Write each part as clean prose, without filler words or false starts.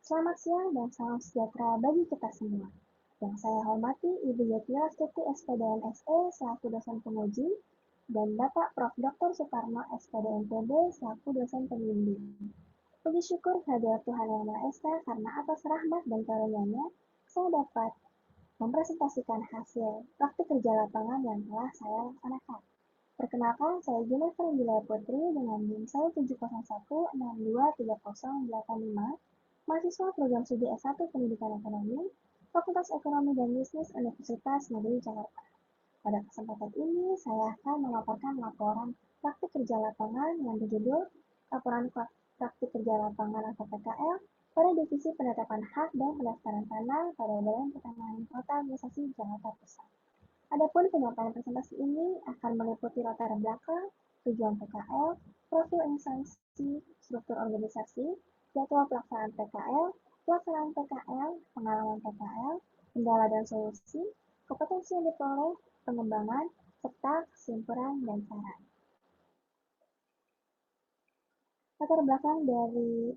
Selamat siang dan salam sejahtera bagi kita semua. Yang saya hormati Ibu Yeti Astuti SPDN SE selaku dosen penguji dan Bapak Prof. Dr. Suparno SPD MPD selaku dosen pembimbing. Puji syukur kehadirat Tuhan Yang Maha Esa karena atas rahmat dan karunia-Nya saya dapat mempresentasikan hasil praktik kerja lapangan yang telah saya laksanakan. Perkenalkan, saya Jennifer Angela Putri dengan NIM 17016230085, mahasiswa program studi S1 Pendidikan Ekonomi, Fakultas Ekonomi dan Bisnis Universitas Negeri Jakarta. Pada kesempatan ini, saya akan memaparkan laporan praktik kerja lapangan yang berjudul Laporan Praktik Kerja Lapangan atau PKL pada Divisi Penetapan Hak dan Pendaftaran Tanah pada Badan Pertanahan Kota Administrasi Jakarta Pusat. Adapun penyampaian presentasi ini akan meliputi latar belakang, tujuan PKL, profil instansi, struktur organisasi, jadwal pelaksanaan PKL, pengalaman PKL, kendala dan solusi, kompetensi yang diperoleh, pengembangan, serta kesimpulan dan saran. Latar belakang dari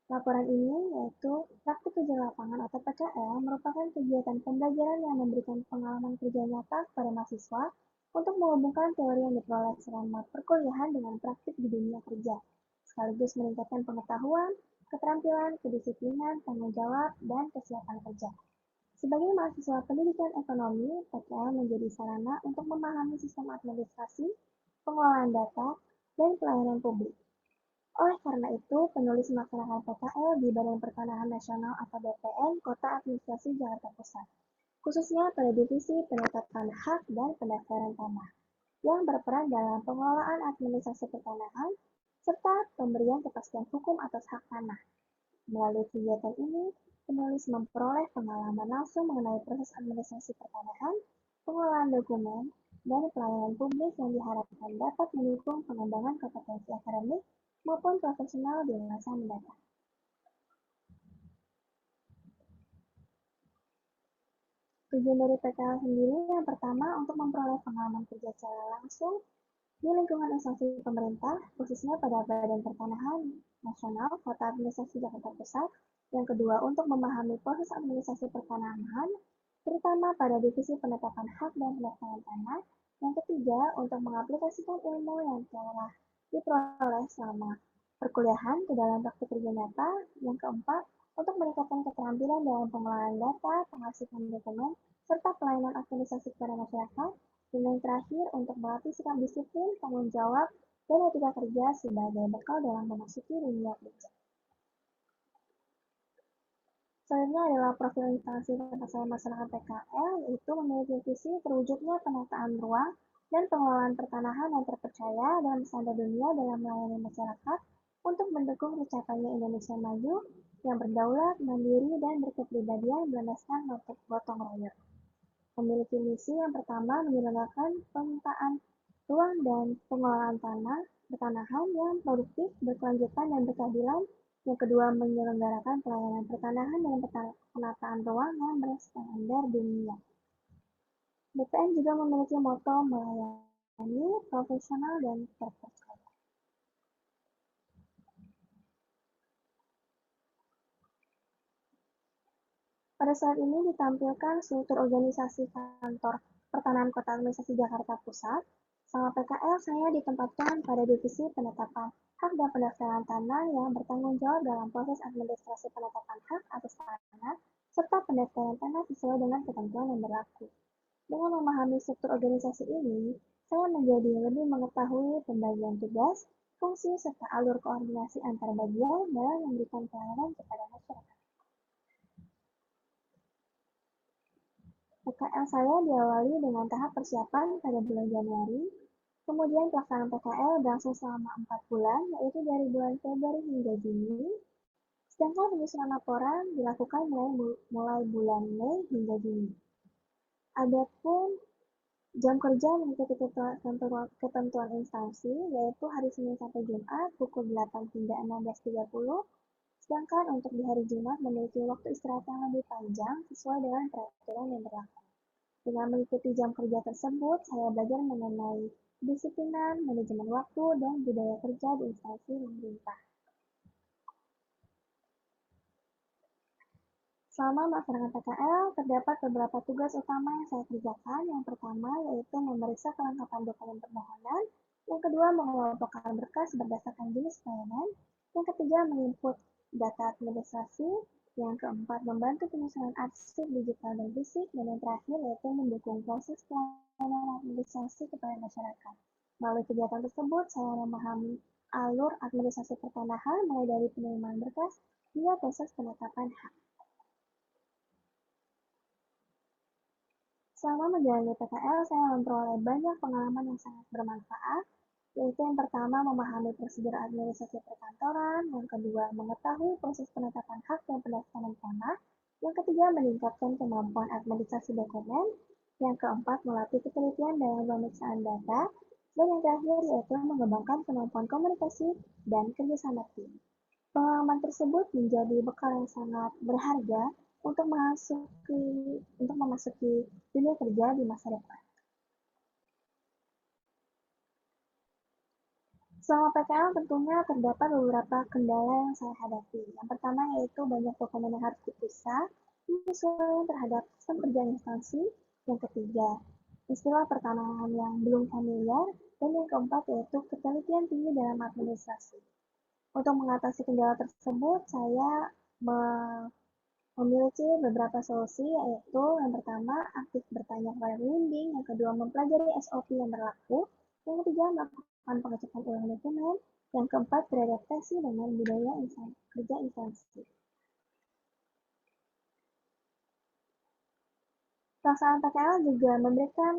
laporan ini yaitu praktik kerja lapangan atau PKL merupakan kegiatan pembelajaran yang memberikan pengalaman kerja nyata kepada mahasiswa untuk menghubungkan teori yang diperoleh selama perkuliahan dengan praktik di dunia kerja, sekaligus meningkatkan pengetahuan, keterampilan, kedisiplinan, tanggung jawab, dan kesiapan kerja. Sebagai mahasiswa pendidikan ekonomi, PKL menjadi sarana untuk memahami sistem administrasi, pengelolaan data, dan pelayanan publik. Oleh karena itu, penulis melaksanakan PKL di Badan Pertanahan Nasional atau BPN Kota Administrasi Jakarta Pusat, khususnya pada Divisi Penetapan Hak dan Pendaftaran Tanah, yang berperan dalam pengelolaan administrasi pertanahan serta pemberian kepastian hukum atas hak tanah. Melalui kegiatan ini, penulis memperoleh pengalaman langsung mengenai proses administrasi pertanahan, pengelolaan dokumen, dan pelayanan publik yang diharapkan dapat mendukung pengembangan kompetensi akademik maupun profesional di masa mendatang. Tujuan dari PKL sendiri yang pertama untuk memperoleh pengalaman kerja secara langsung di lingkungan instansi pemerintah, khususnya pada Badan Pertanahan Nasional Kota Administrasi Jakarta Pusat. Yang kedua, untuk memahami proses administrasi pertanahan, terutama pada divisi penetapan hak dan pendaftaran tanah. Yang ketiga, untuk mengaplikasikan ilmu yang telah diperoleh selama perkuliahan ke dalam praktik kerja nyata. Yang keempat, untuk meningkatkan keterampilan dalam pengelolaan data, pengasihan dokumen, serta pelayanan administrasi kepada masyarakat. Dan yang terakhir, untuk melatih sikap disiplin, tanggung jawab, dan etika kerja sebagai bekal dalam memasuki dunia kerja. Selanjutnya adalah profil instansi tempat saya melaksanakan PKL, yaitu memiliki visi terwujudnya penataan ruang dan pengelolaan pertanahan yang terpercaya dalam standar dunia dalam melayani masyarakat untuk mendukung tercapainya Indonesia maju yang berdaulat, mandiri, dan berkepribadian berlandaskan gotong royong. Memiliki misi yang pertama menyelenggarakan pemetaan ruang dan pengelolaan tanah pertanahan yang produktif, berkelanjutan, dan berkeadilan. Yang kedua, menyelenggarakan pelayanan pertanahan dan penataan ruang yang berstandar dunia. BPN juga memiliki moto melayani, profesional, dan terpercaya. Pada saat ini ditampilkan struktur organisasi kantor Pertanahan Kota Administrasi Jakarta Pusat. Selama PKL, saya ditempatkan pada divisi penetapan hak dan pendaftaran tanah yang bertanggung jawab dalam proses administrasi penetapan hak atas tanah serta pendaftaran tanah sesuai dengan ketentuan yang berlaku. Dengan memahami struktur organisasi ini, saya menjadi lebih mengetahui pembagian tugas, fungsi, serta alur koordinasi antar bagian dalam memberikan pelayanan kepada masyarakat. PKL saya diawali dengan tahap persiapan pada bulan Januari, kemudian pelaksanaan PKL berlangsung selama 4 bulan, yaitu dari bulan Februari hingga Juni, sedangkan penyusunan laporan dilakukan mulai bulan Mei hingga Juni. Adapun jam kerja mengikuti ketentuan instansi, yaitu hari Senin sampai Jumat pukul 8 hingga 16.30, sedangkan untuk di hari Jumat memiliki waktu istirahat yang lebih panjang sesuai dengan peraturan yang berlaku. Dengan mengikuti jam kerja tersebut, saya belajar mengenai kedisiplinan, manajemen waktu, dan budaya kerja di instansi pemerintah. Selama melaksanakan PKL, terdapat beberapa tugas utama yang saya kerjakan. Yang pertama yaitu memeriksa kelengkapan dokumen permohonan. Yang kedua, mengelompokkan berkas berdasarkan jenis pelayanan. Yang ketiga, menginput data administrasi. Yang keempat, membantu penyusunan arsip digital dan fisik. Dan yang terakhir yaitu mendukung proses pelayanan administrasi kepada masyarakat. Melalui kegiatan tersebut, saya memahami alur administrasi pertanahan mulai dari penerimaan berkas hingga proses penetapan hak. Selama menjalani PKL, saya memperoleh banyak pengalaman yang sangat bermanfaat, yaitu yang pertama memahami prosedur administrasi perkantoran, yang kedua mengetahui proses penetapan hak dan pendaftaran tanah, yang ketiga meningkatkan kemampuan administrasi dokumen, yang keempat melatih ketelitian dalam pemeriksaan data, dan yang terakhir yaitu mengembangkan kemampuan komunikasi dan kerjasama tim. Pengalaman tersebut menjadi bekal yang sangat berharga untuk memasuki dunia kerja di masa depan. Selama PKL tentunya terdapat beberapa kendala yang saya hadapi. Yang pertama yaitu banyak dokumen yang harus diperiksa, penyesuaian terhadap sistem kerja instansi. Yang ketiga, istilah pertanahan yang belum familiar. Dan yang keempat yaitu ketelitian tinggi dalam administrasi. Untuk mengatasi kendala tersebut, saya memiliki beberapa solusi, yaitu yang pertama, aktif bertanya kepada pembimbing, yang kedua, mempelajari SOP yang berlaku, yang ketiga, melakukan pengecekan ulang dokumen, yang keempat, beradaptasi dengan budaya kerja instansi. Pelaksanaan PKL juga memberikan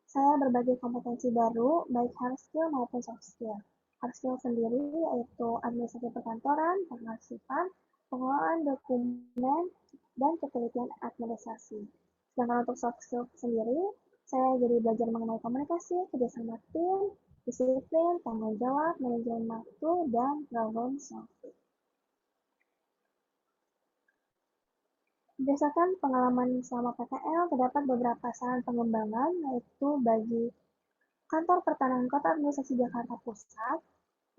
saya berbagai kompetensi baru, baik hard skill maupun soft skill. Hard skill sendiri yaitu administrasi perkantoran, pengarsipan, pengelolaan dokumen, dan ketelitian administrasi. Sedangkan untuk soft skill sendiri, saya jadi belajar mengenai komunikasi, kerjasama tim, disiplin, tanggung jawab, manajemen waktu, dan problem solving. Berdasarkan pengalaman selama PKL, terdapat beberapa saran pengembangan, yaitu bagi Kantor Pertanahan Kota Administrasi Jakarta Pusat.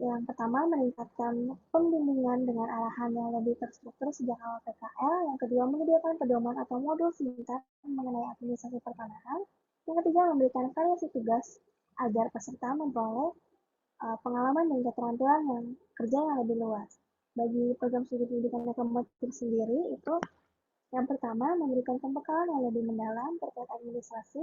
Yang pertama, meningkatkan pembimbingan dengan arahan yang lebih terstruktur sejak awal PKL. Yang kedua, menyediakan pedoman atau modul singkat mengenai administrasi pertanahan. Yang ketiga, memberikan variasi tugas agar peserta memperoleh pengalaman dan keterampilan yang kerja yang lebih luas. Bagi program studi pendidikan yang kompetitif sendiri, itu yang pertama, memberikan pembekalan yang lebih mendalam terkait administrasi,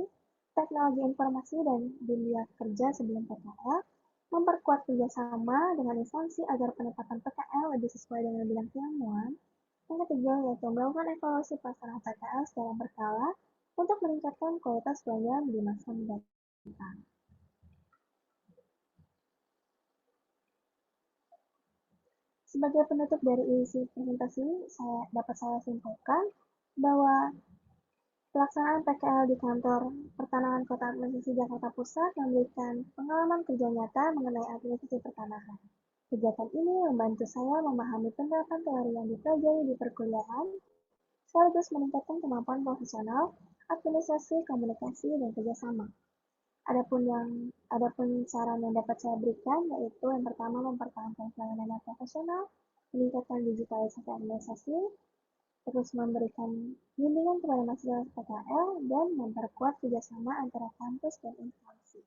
teknologi informasi, dan dunia kerja sebelum PKL, memperkuat kerjasama dengan instansi agar penetapan PKL lebih sesuai dengan bidang keilmuan. Yang ketiga, yaitu melakukan evaluasi pelaksanaan PKL secara berkala untuk meningkatkan kualitas pelayanan di masa mendatang. Sebagai penutup dari isi presentasi, dapat saya simpulkan bahwa pelaksanaan PKL di Kantor Pertanahan Kota Administrasi Jakarta Pusat memberikan pengalaman kerja nyata mengenai administrasi pertanahan. Kegiatan ini membantu saya memahami penerapan teori yang dipelajari di perkuliahan, sekaligus meningkatkan kemampuan profesional, administrasi, komunikasi, dan kerjasama. Adapun saran yang dapat saya berikan yaitu yang pertama mempertahankan pelayanan yang profesional, meningkatkan digitalisasi administrasi, terus memberikan bimbingan kepada mahasiswa PKL, dan memperkuat kerjasama antara kampus dan instansi.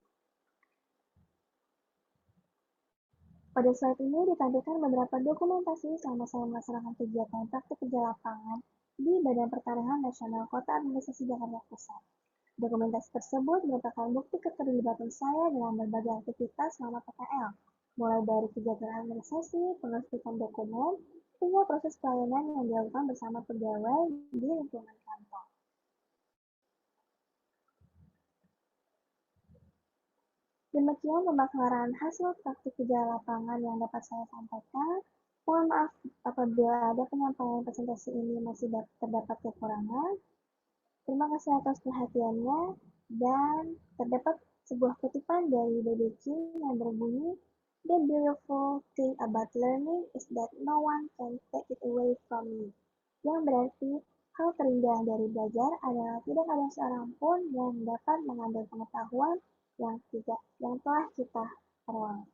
Pada slide ini ditampilkan beberapa dokumentasi selama saya melaksanakan kegiatan praktik kerja lapangan di Badan Pertanahan Nasional Kota Administrasi Jakarta Pusat. Dokumentasi tersebut merupakan bukti keterlibatan saya dalam berbagai aktivitas selama PKL, mulai dari kegiatan administrasi, pengertian dokumen, hingga proses pelayanan yang dilakukan bersama pegawai di lingkungan kantor. Demikian pemaparan hasil praktik kerja lapangan yang dapat saya sampaikan. Mohon maaf apabila ada penyampaian presentasi ini masih terdapat kekurangan. Terima kasih atas perhatiannya, dan terdapat sebuah kutipan dari B.B. King yang berbunyi, "The beautiful thing about learning is that no one can take it away from you." Yang berarti, hal terindah dari belajar adalah tidak ada seorang pun yang dapat mengambil pengetahuan yang telah kita peroleh.